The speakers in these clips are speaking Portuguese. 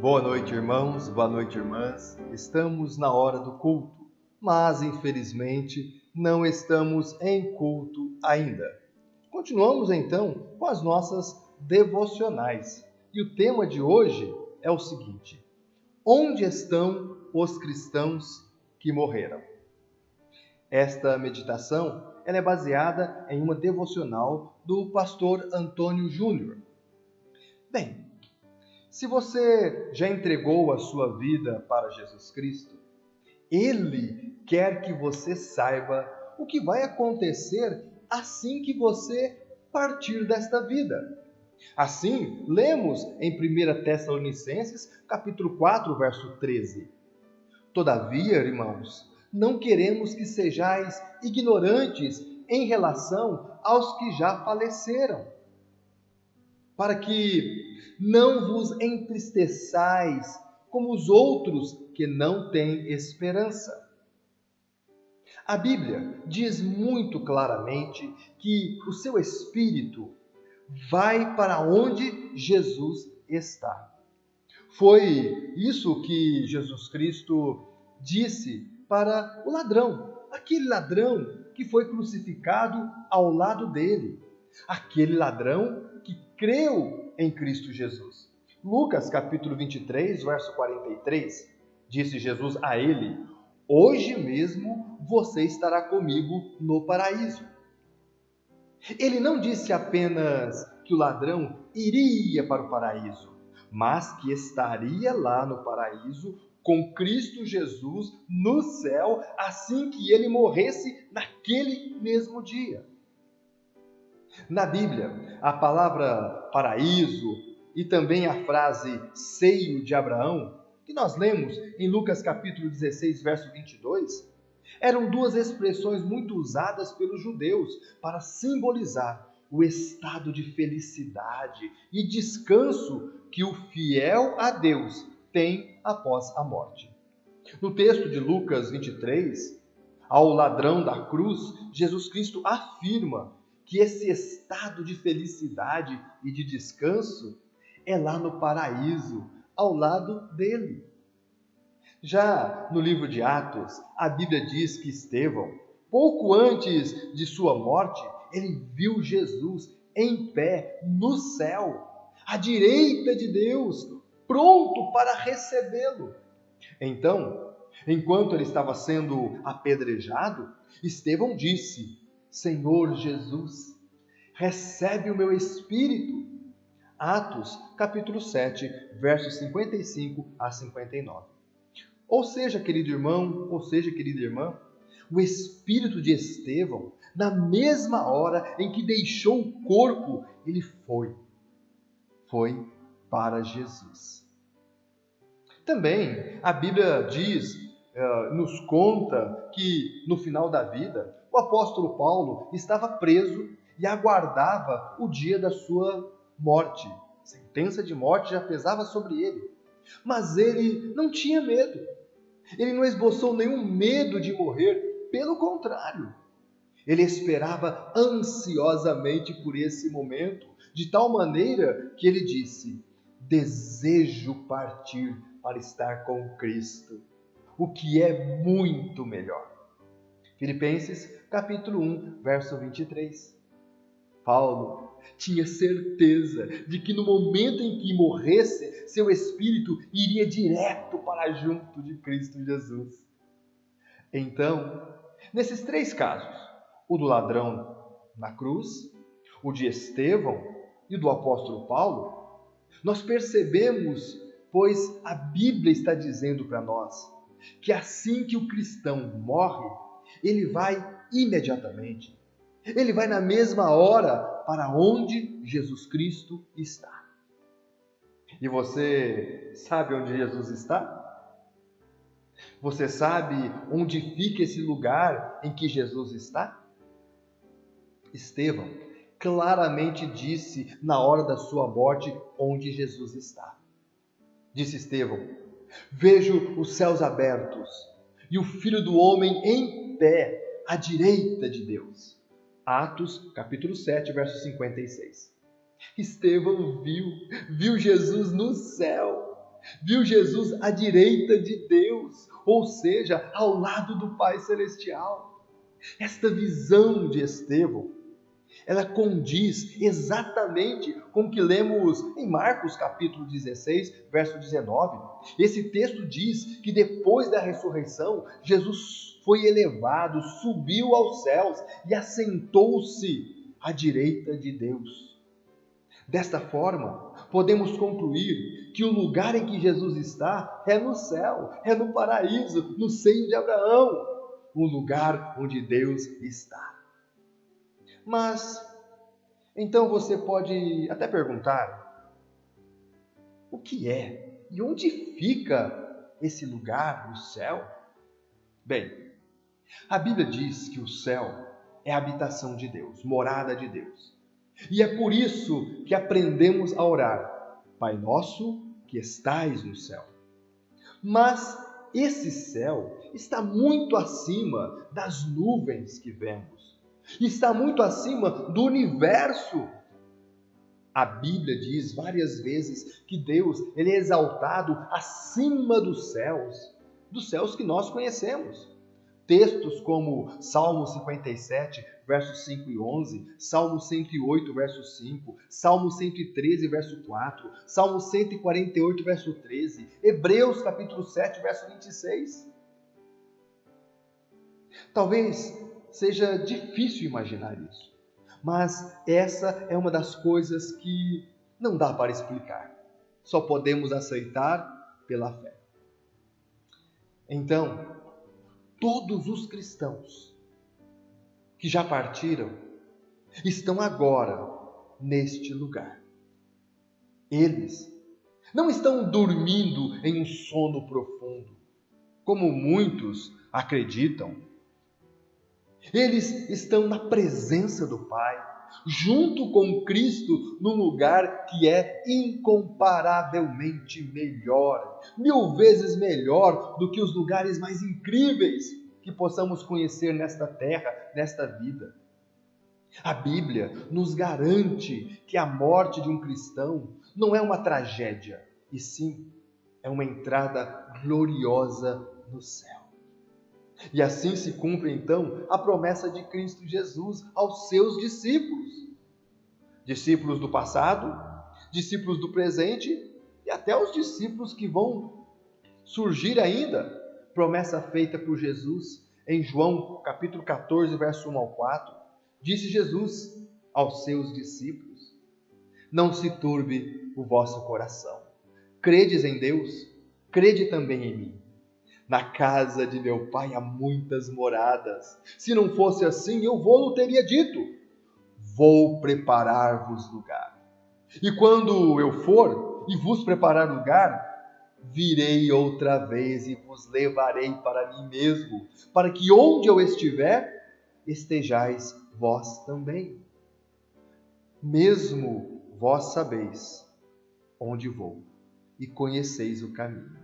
Boa noite, irmãos, boa noite, irmãs. Estamos na hora do culto, mas infelizmente não estamos em culto ainda. Continuamos então com as nossas devocionais. E o tema de hoje é o seguinte: onde estão os cristãos que morreram? Esta meditação ela é baseada em uma devocional do pastor Antônio Júnior. Bem, se você já entregou a sua vida para Jesus Cristo, Ele quer que você saiba o que vai acontecer assim que você partir desta vida. Assim, lemos em 1 Tessalonicenses, capítulo 4, verso 13. Todavia, irmãos, não queremos que sejais ignorantes em relação aos que já faleceram, para que não vos entristeçais como os outros que não têm esperança. A Bíblia diz muito claramente que o seu espírito vai para onde Jesus está. Foi isso que Jesus Cristo disse para o ladrão, aquele ladrão que foi crucificado ao lado dele, aquele ladrão que creu em Cristo Jesus. Lucas capítulo 23, verso 43, disse Jesus a ele: hoje mesmo você estará comigo no paraíso. Ele não disse apenas que o ladrão iria para o paraíso, mas que estaria lá no paraíso com Cristo Jesus no céu assim que ele morresse naquele mesmo dia. Na Bíblia, a palavra paraíso e também a frase seio de Abraão, que nós lemos em Lucas capítulo 16, verso 22, eram duas expressões muito usadas pelos judeus para simbolizar o estado de felicidade e descanso que o fiel a Deus tem após a morte. No texto de Lucas 23, ao ladrão da cruz, Jesus Cristo afirma que esse estado de felicidade e de descanso é lá no paraíso, ao lado dele. Já no livro de Atos, a Bíblia diz que Estevão, pouco antes de sua morte, ele viu Jesus em pé no céu, à direita de Deus, pronto para recebê-lo. Então, enquanto ele estava sendo apedrejado, Estevão disse: Senhor Jesus, recebe o meu espírito. Atos, capítulo 7, versos 55 a 59. Ou seja, querido irmão, ou seja, querida irmã, o espírito de Estevão, na mesma hora em que deixou o corpo, ele foi para Jesus. Também a Bíblia nos conta que no final da vida, o apóstolo Paulo estava preso e aguardava o dia da sua morte. A sentença de morte já pesava sobre ele. Mas ele não tinha medo. Ele não esboçou nenhum medo de morrer. Pelo contrário, ele esperava ansiosamente por esse momento, de tal maneira que ele disse: desejo partir para estar com Cristo, o que é muito melhor. Filipenses capítulo 1, verso 23. Paulo tinha certeza de que no momento em que morresse, seu espírito iria direto para junto de Cristo Jesus. Então, nesses três casos, o do ladrão na cruz, o de Estevão e o do apóstolo Paulo, nós percebemos, pois a Bíblia está dizendo para nós, que assim que o cristão morre, ele vai imediatamente, ele vai na mesma hora para onde Jesus Cristo está. E você sabe onde Jesus está? Você sabe onde fica esse lugar em que Jesus está? Estevão claramente disse na hora da sua morte onde Jesus está. Disse Estevão: vejo os céus abertos e o Filho do Homem em pé à direita de Deus. Atos, capítulo 7, verso 56. Estevão viu Jesus no céu. Viu Jesus à direita de Deus, ou seja, ao lado do Pai Celestial. Esta visão de Estevão, ela condiz exatamente com o que lemos em Marcos capítulo 16, verso 19. Esse texto diz que depois da ressurreição, Jesus foi elevado, subiu aos céus e assentou-se à direita de Deus. Desta forma, podemos concluir que o lugar em que Jesus está é no céu, é no paraíso, no seio de Abraão, o lugar onde Deus está. Mas, então você pode até perguntar, o que é e onde fica esse lugar, o céu? Bem, a Bíblia diz que o céu é a habitação de Deus, morada de Deus. E é por isso que aprendemos a orar, Pai nosso que estais no céu. Mas esse céu está muito acima das nuvens que vemos. Está muito acima do universo. A Bíblia diz várias vezes que Deus ele é exaltado acima dos céus que nós conhecemos. Textos como Salmo 57, versos 5 e 11, Salmo 108, verso 5, Salmo 113, verso 4, Salmo 148, verso 13, Hebreus capítulo 7, verso 26. Talvez seja difícil imaginar isso, mas essa é uma das coisas que não dá para explicar. Só podemos aceitar pela fé. Então, todos os cristãos que já partiram estão agora neste lugar. Eles não estão dormindo em um sono profundo, como muitos acreditam. Eles estão na presença do Pai, junto com Cristo, num lugar que é incomparavelmente melhor, 1000 vezes melhor do que os lugares mais incríveis que possamos conhecer nesta terra, nesta vida. A Bíblia nos garante que a morte de um cristão não é uma tragédia, e sim é uma entrada gloriosa no céu. E assim se cumpre então a promessa de Cristo Jesus aos seus discípulos. Discípulos do passado, discípulos do presente e até os discípulos que vão surgir ainda. Promessa feita por Jesus em João capítulo 14, verso 1 ao 4. Disse Jesus aos seus discípulos: não se turbe o vosso coração. Credes em Deus, crede também em mim. Na casa de meu Pai há muitas moradas. Se não fosse assim, eu vou-lo teria dito. Vou preparar-vos lugar. E quando eu for e vos preparar lugar, virei outra vez e vos levarei para mim mesmo, para que onde eu estiver, estejais vós também. Mesmo vós sabeis onde vou e conheceis o caminho.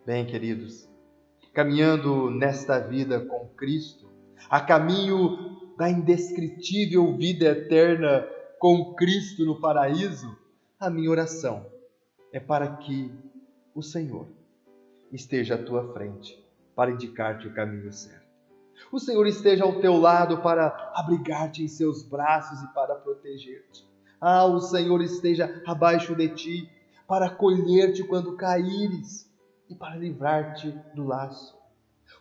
Bem, queridos, caminhando nesta vida com Cristo, a caminho da indescritível vida eterna com Cristo no paraíso, a minha oração é para que o Senhor esteja à tua frente para indicar-te o caminho certo. O Senhor esteja ao teu lado para abrigar-te em seus braços e para proteger-te. O Senhor esteja abaixo de ti para acolher-te quando caíres e para livrar-te do laço.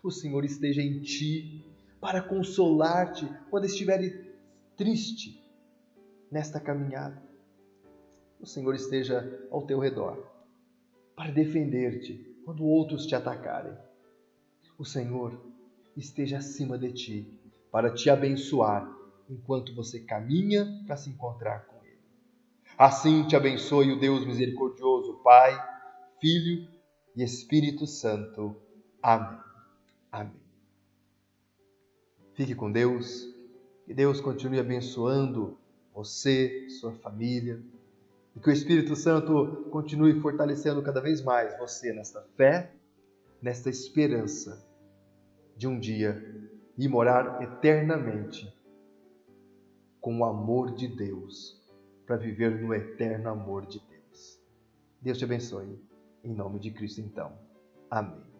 O Senhor esteja em ti para consolar-te quando estiveres triste nesta caminhada. O Senhor esteja ao teu redor para defender-te quando outros te atacarem. O Senhor esteja acima de ti para te abençoar enquanto você caminha para se encontrar com Ele. Assim te abençoe o Deus misericordioso, Pai, Filho e Espírito Santo. Amém. Amém. Fique com Deus, que Deus continue abençoando você, sua família, e que o Espírito Santo continue fortalecendo cada vez mais você nesta fé, nesta esperança de um dia ir morar eternamente com o amor de Deus, para viver no eterno amor de Deus. Deus te abençoe. Em nome de Cristo, então. Amém.